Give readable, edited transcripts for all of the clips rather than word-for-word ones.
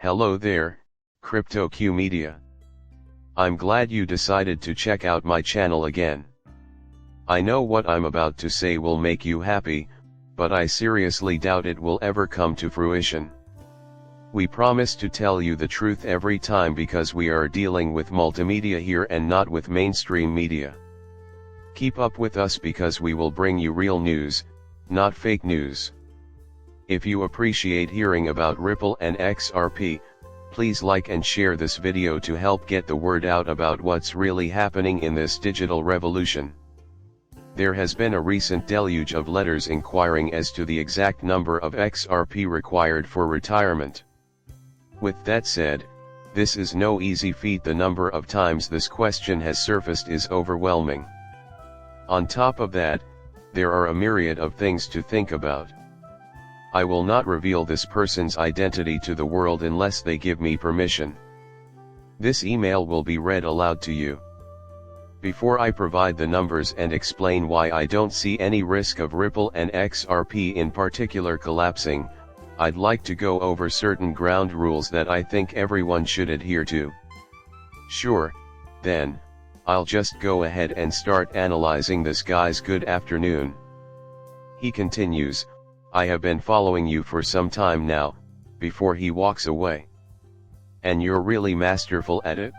Hello there, CryptoQ Media. I'm glad you decided to check out my channel again. I know what I'm about to say will make you happy, but I seriously doubt it will ever come to fruition. We promise to tell you the truth every time because we are dealing with multimedia here and not with mainstream media. Keep up with us because we will bring you real news, not fake news. If you appreciate hearing about Ripple and XRP, please like and share this video to help get the word out about what's really happening in this digital revolution. There has been a recent deluge of letters inquiring as to the exact number of XRP required for retirement. With that said, this is no easy feat. The number of times this question has surfaced is overwhelming. On top of that, there are a myriad of things to think about. I will not reveal this person's identity to the world unless they give me permission. This email will be read aloud to you. Before I provide the numbers and explain why I don't see any risk of Ripple and XRP in particular collapsing, I'd like to go over certain ground rules that I think everyone should adhere to. Sure, then, I'll just go ahead and start analyzing this guy's. Good afternoon. He continues, I have been following you for some time now, before he walks away. And you're really masterful at it.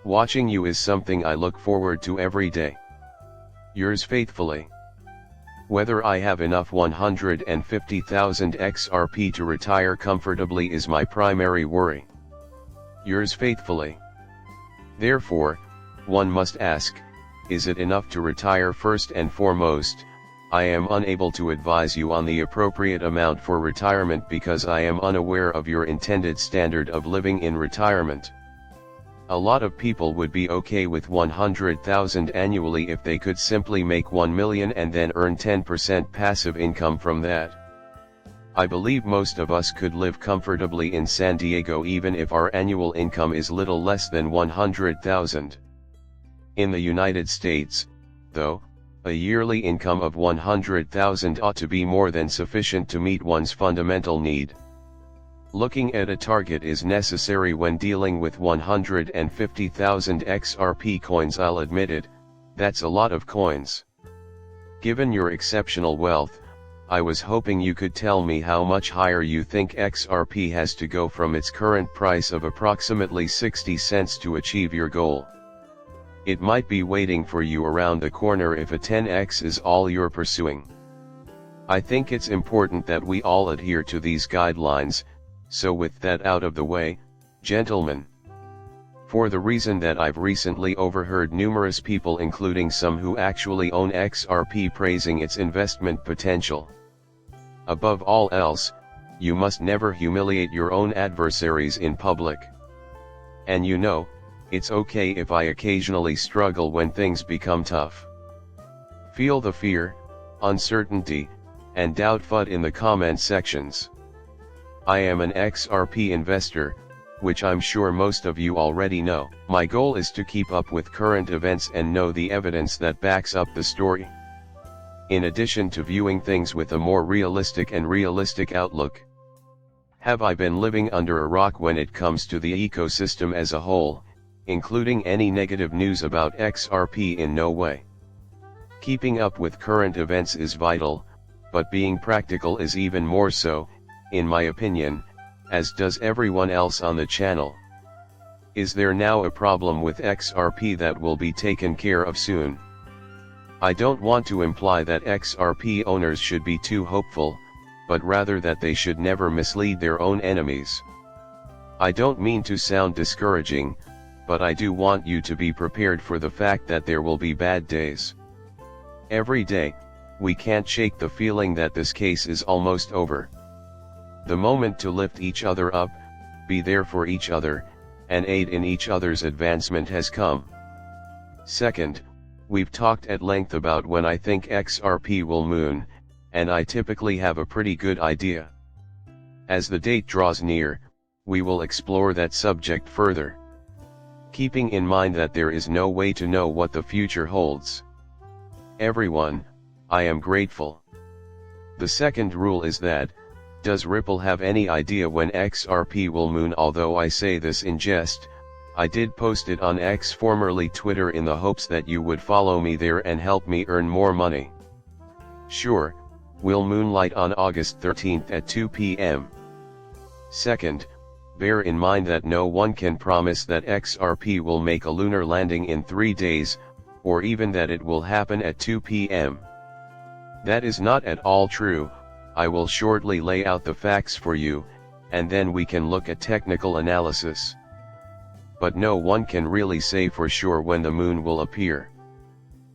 Watching you is something I look forward to every day. Yours faithfully. Whether I have enough 150,000 XRP to retire comfortably is my primary worry. Yours faithfully. Therefore, one must ask, is it enough to retire? First and foremost, I am unable to advise you on the appropriate amount for retirement because I am unaware of your intended standard of living in retirement. A lot of people would be okay with 100,000 annually if they could simply make 1 million and then earn 10% passive income from that. I believe most of us could live comfortably in San Diego even if our annual income is little less than 100,000. In the United States, though, a yearly income of 100,000 ought to be more than sufficient to meet one's fundamental need. Looking at a target is necessary when dealing with 150,000 XRP coins. I'll admit it, that's a lot of coins. Given your exceptional wealth, I was hoping you could tell me how much higher you think XRP has to go from its current price of approximately 60 cents to achieve your goal. It might be waiting for you around the corner if a 10x is all you're pursuing. I think it's important that we all adhere to these guidelines, so with that out of the way, gentlemen. For the reason that I've recently overheard numerous people, including some who actually own XRP, praising its investment potential. Above all else, you must never humiliate your own adversaries in public. And you know, it's okay if I occasionally struggle when things become tough. Feel the fear, uncertainty, and doubt FUD in the comment sections. I am an XRP investor, which I'm sure most of you already know. My goal is to keep up with current events and know the evidence that backs up the story. In addition to viewing things with a more realistic outlook. Have I been living under a rock when it comes to the ecosystem as a whole, including any negative news about XRP? In no way. Keeping up with current events is vital, but being practical is even more so, in my opinion, as does everyone else on the channel. Is there now a problem with XRP that will be taken care of soon? I don't want to imply that XRP owners should be too hopeful, but rather that they should never mislead their own enemies. I don't mean to sound discouraging, but I do want you to be prepared for the fact that there will be bad days. Every day, we can't shake the feeling that this case is almost over. The moment to lift each other up, be there for each other, and aid in each other's advancement has come. Second, we've talked at length about when I think XRP will moon, and I typically have a pretty good idea. As the date draws near, we will explore that subject further. Keeping in mind that there is no way to know what the future holds. Everyone, I am grateful. The second rule is that, Does Ripple have any idea when XRP will moon? Although I say this in jest, I did post it on X, formerly Twitter, in the hopes that you would follow me there and help me earn more money. Sure, we'll moonlight on August 13th at 2 p.m. Second, bear in mind that no one can promise that XRP will make a lunar landing in 3 days, or even that it will happen at 2 p.m. That is not at all true. I will shortly lay out the facts for you, and then we can look at technical analysis. But no one can really say for sure when the moon will appear.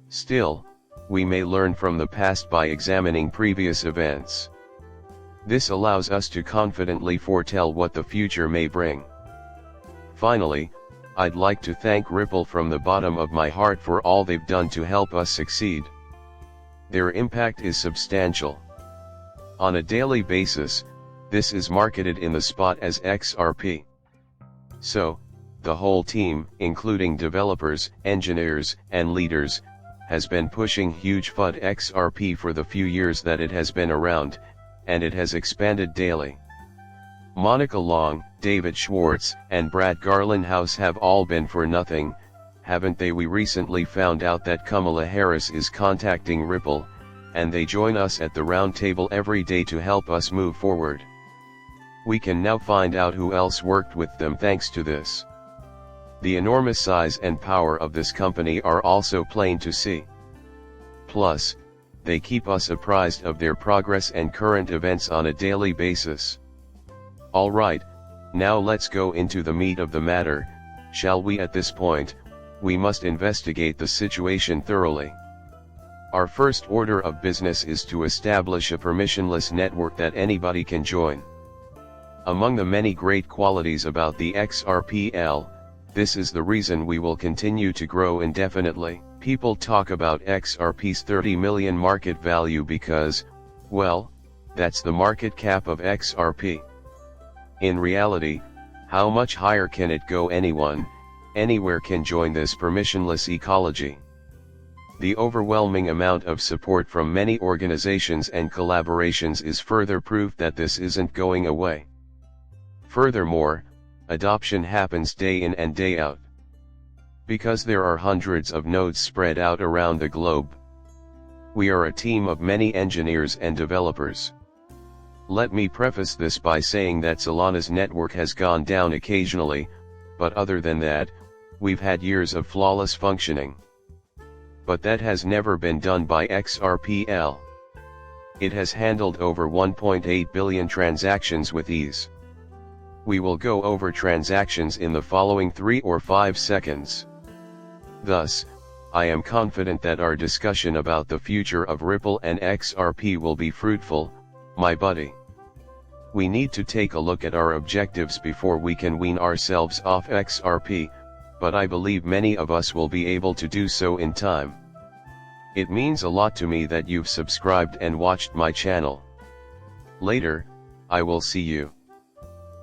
Still, we may learn from the past by examining previous events. This allows us to confidently foretell what the future may bring. Finally, I'd like to thank Ripple from the bottom of my heart for all they've done to help us succeed. Their impact is substantial. On a daily basis, this is marketed in the spot as XRP. So, the whole team, including developers, engineers, and leaders, has been pushing huge FUD XRP for the few years that it has been around, and it has expanded daily. Monica Long, David Schwartz, and Brad Garlinghouse have all been for nothing, haven't they? We recently found out that Kamala Harris is contacting Ripple, and they join us at the round table every day to help us move forward. We can now find out who else worked with them thanks to this. The enormous size and power of this company are also plain to see. Plus, they keep us apprised of their progress and current events on a daily basis. Alright, now let's go into the meat of the matter, shall we? At this point, we must investigate the situation thoroughly. Our first order of business is to establish a permissionless network that anybody can join. Among the many great qualities about the XRPL, this is the reason we will continue to grow indefinitely. People talk about XRP's 30 million market value because, well, that's the market cap of XRP. In reality, how much higher can it go? Anyone, anywhere can join this permissionless ecology. The overwhelming amount of support from many organizations and collaborations is further proof that this isn't going away. Furthermore, adoption happens day in and day out. Because there are hundreds of nodes spread out around the globe. We are a team of many engineers and developers. Let me preface this by saying that Solana's network has gone down occasionally, but other than that, we've had years of flawless functioning. But that has never been done by XRPL. It has handled over 1.8 billion transactions with ease. We will go over transactions in the following 3 or 5 seconds. Thus, I am confident that our discussion about the future of Ripple and XRP will be fruitful, my buddy. We need to take a look at our objectives before we can wean ourselves off XRP, but I believe many of us will be able to do so in time. It means a lot to me that you've subscribed and watched my channel. Later, I will see you.